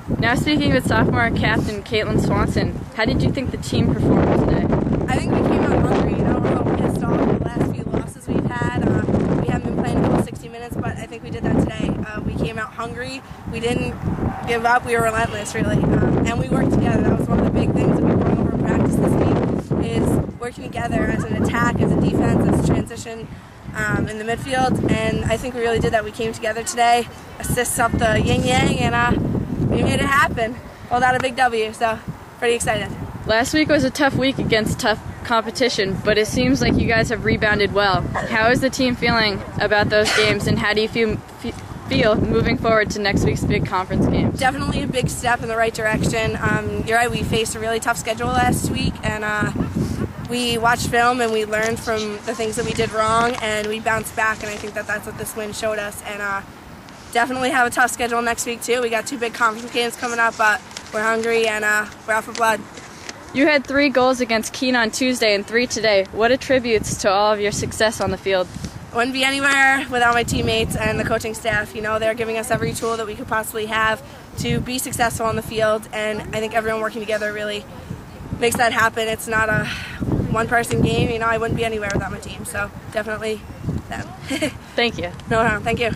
Now speaking with sophomore captain Caitlin Swanson, how did you think the team performed today? I think we came out hungry. We're a little pissed off the last few losses we've had. We haven't been playing the 60 minutes, but I think we did that today. We came out hungry. We didn't give up. We were relentless, really. And we worked together. That was one of the big things that we brought over in practice this week, is working together as an attack, as a defense, as a transition in the midfield. And I think we really did that. We came together today, assists up the yin-yang, and we made it happen. Pulled out a big W, so pretty excited. Last week was a tough week against tough competition, but it seems like you guys have rebounded well. How is the team feeling about those games, and how do you feel moving forward to next week's big conference games? Definitely a big step in the right direction. You're right, we faced a really tough schedule last week, and we watched film and we learned from the things that we did wrong, and we bounced back, and I think that that's what this win showed us. And definitely have a tough schedule next week too. We got 2 big conference games coming up, but we're hungry and we're out for blood. You had 3 goals against Keene on Tuesday and 3 today. What attributes to all of your success on the field? I wouldn't be anywhere without my teammates and the coaching staff. You know, they're giving us every tool that we could possibly have to be successful on the field, and I think everyone working together really makes that happen. It's not a one-person game. You know, I wouldn't be anywhere without my team, so definitely them. Thank you. No, thank you.